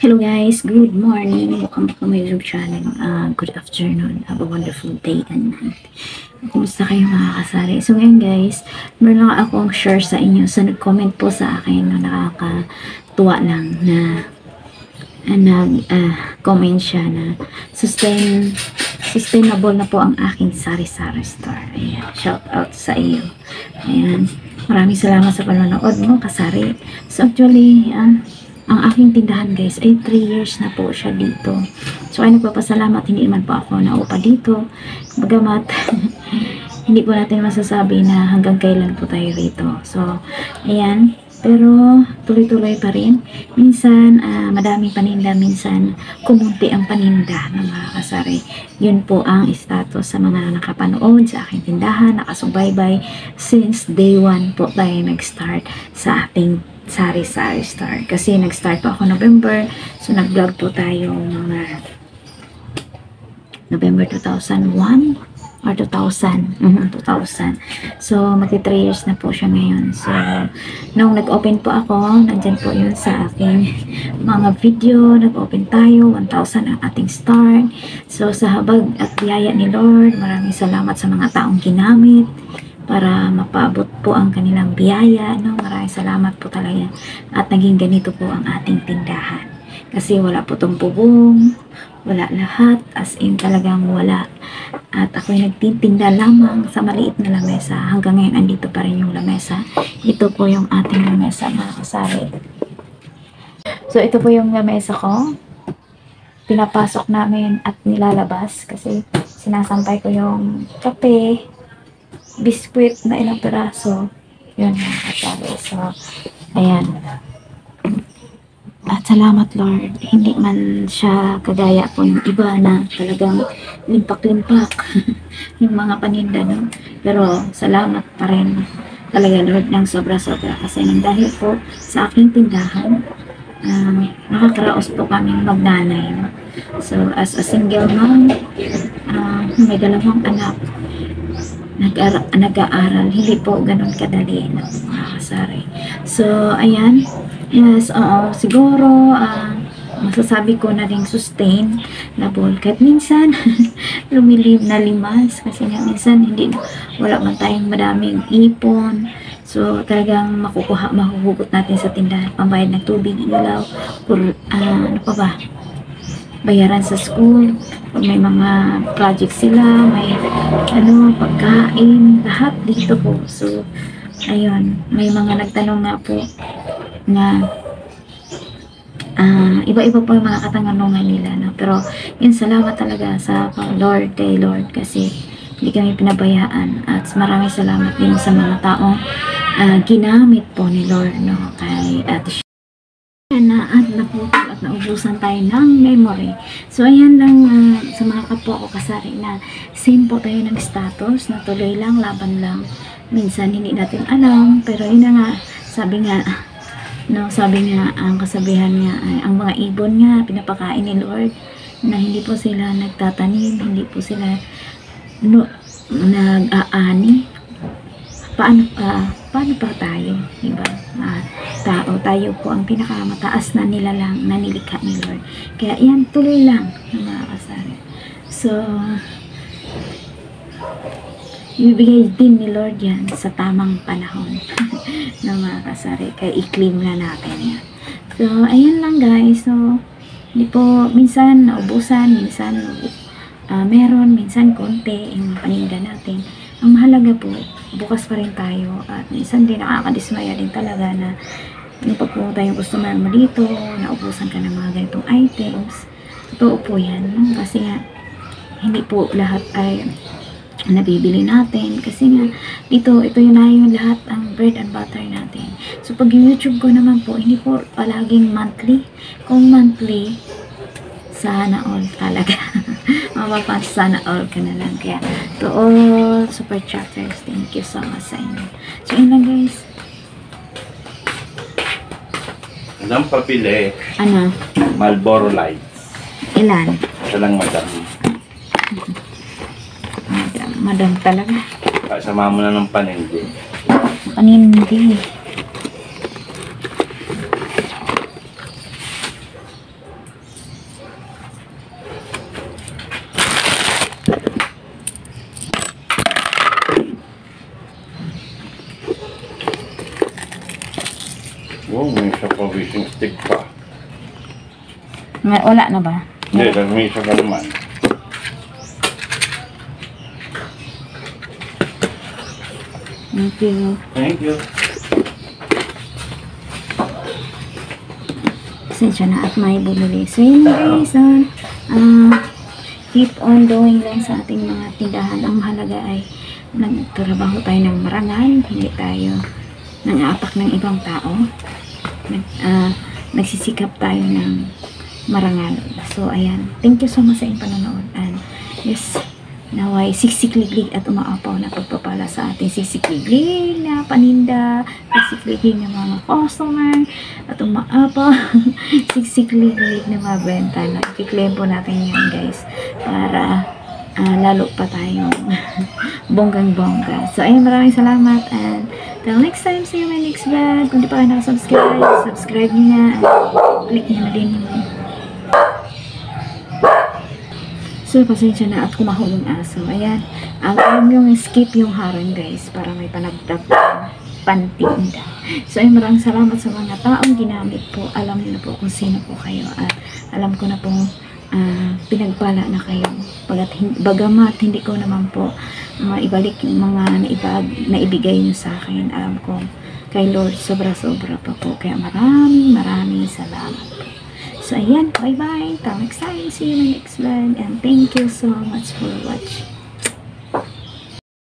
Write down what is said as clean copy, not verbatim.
Hello guys, good morning. Welcome to my YouTube channel. Good afternoon. Have a wonderful day and night. Kumusta kayo mga kasari? So ngayon guys, meron lang akong share sa inyo. So nag-comment po sa akin na nakakatuwa lang na nag-comment siya na sustainable na po ang aking sari-sari store. Ayan, shout out sa iyo. Ayan, maraming salamat sa panonood mo kasari. So actually, ang aking tindahan guys ay 3 years na po siya dito. So ay nagpapasalamat, hindi naman po ako naupa dito. Bagamat hindi po natin masasabi na hanggang kailan po tayo rito. So ayan, pero tuloy-tuloy pa rin. Minsan madaming paninda, minsan kumunti ang paninda ng mga kasari. Yun po ang status sa mga nakapanood sa aking tindahan, nakasubaybay since day 1 po tayo nag-start sa ating sari-sari store. Kasi nag-start po ako November. So nag-vlog po tayo mga November 2001 or 2000. 2000. So magti 3 years na po siya ngayon. So nung nag-open po ako, nandyan po yun sa aking mga video. Nag-open tayo, 1,000 ang ating start. So sa habag at biyaya ni Lord, maraming salamat sa mga taong ginamit para mapaabot po ang kanilang biyaya, no? Maraming salamat po talaga at naging ganito po ang ating tindahan kasi wala po tong bubong, wala lahat, as in talagang wala, at ako'y nagtitinda lamang sa maliit na lamesa. Hanggang ngayon andito pa rin yung lamesa. Ito po yung ating lamesa mga kasari. So ito po yung lamesa ko, pinapasok namin at nilalabas kasi sinasampay ko yung kape, biskwit na ilang piraso. Yun mga kasari. So, ayan. At salamat Lord. Hindi man siya kagaya po ng iba na talagang limpak-limpak yung mga paninda, no? Pero salamat pa rin talaga Lord ng sobra-sobra kasi nang dahil po sa aking tindahan, nakakaraos po kaming magnanay, no? So, as a single mom, may 2 anak, nag-aaral, hindi po ganun kadali na mga kasari. So ayan, yes, siguro masasabi ko na rin sustainable kahit minsan lumilib na limas kasi nga minsan wala man tayong madaming ipon. So talagang mahuhugot natin sa tindahan, pambayad ng tubig, ilaw, ano pa ba, bayaran sa school, pag may mga project sila, may pagkain, lahat dito po. So ayun, may mga nagtanong nga po na iba-iba po yung mga katanungan nila, no? Pero yun, salamat talaga sa Lord, kay Lord, kasi hindi kami pinabayaan. At maraming salamat din sa mga taong ginamit po ni Lord, no? Kay Ate na at naputol at naubusan tayo ng memory. So ayan lang sa mga kapwa ko kasari na same po tayo ng status na tuloy lang, laban lang. Minsan hindi natin alam, pero yun na nga, sabi nga ang kasabihan nga ay ang mga ibon nga pinapakain ni Lord, na hindi po sila nagtatanim, hindi po sila nag-aani. Paano pa tayo, diba? Tayo po ang pinakamataas na nilalang na nilikha ni Lord. Kaya yan, tuloy lang mga kasari. So ibigay din ni Lord yan sa tamang panahon ng mga kasari. Kaya i-claim na natin yan. So ayan lang guys. So hindi po, minsan naubusan, minsan meron, minsan konti yung paninda natin. Ang mahalaga po, bukas pa rin tayo, at minsan din nakakadismaya din talaga na yung pagpunta yung customer mo dito, naubusan ka ng mga ganitong items. Totoo po yan, no? Kasi nga hindi po lahat ay nabibili natin, kasi nga ito yun na yung lahat ang bread and butter natin. So pag yung YouTube ko naman po, hindi po palaging monthly. Kung monthly, Sana all talaga. Mapapang sana all ka na lang. Kaya, to all super chatters, thank you so much sa inyo. So, yun lang guys. Anong papili? Ano? Marlboro Lights. Ilan? Ito lang, madam. Madam talaga. Kasama mo na ng panindi. Panindi. Oh, may isa pa wishing stick pa. Wala na ba? Hindi, may isa pa naman. Thank you. Thank you. Pasensya na at may bumili. So yun guys, keep on doing lang sa ating mga tindahan. Ang mahalaga ay nagtrabaho tayo ng marangal, hindi tayo nang-aapak ng ibang tao. Nagsisikap tayo ng marangal. So ayan, thank you so much sa inyong panonood. And yes, naway siksikliglig at umaapaw na pagpapala sa ating siksikliglig na paninda, siksikliglig ng mga customer, at umaapaw siksikliglig na mga benta. I-claim po natin yan guys para lalo pa tayong bonggang-bongga. So ayun, maraming salamat and till next time, see you in my next vlog. Kung di pa kayo nakasubscribe, subscribe nyo na at click nyo na din yung so, pasensya na at kumahulong aso. Ayan. Alam yung skip yung harang guys para may panagdag pantinda. So, ay maraming salamat sa mga taong ginamit po. Alam niyo na po kung sino po kayo at alam ko na po pinagpala na kayo. Bagamat hindi ko naman po maibalik yung mga naibigay niyo sa akin. Alam ko kay Lord sobra-sobra pa po. Kaya maraming salamat po. So, ayan. Bye-bye. Till next time. See you in the next vlog. And thank you so much for watching.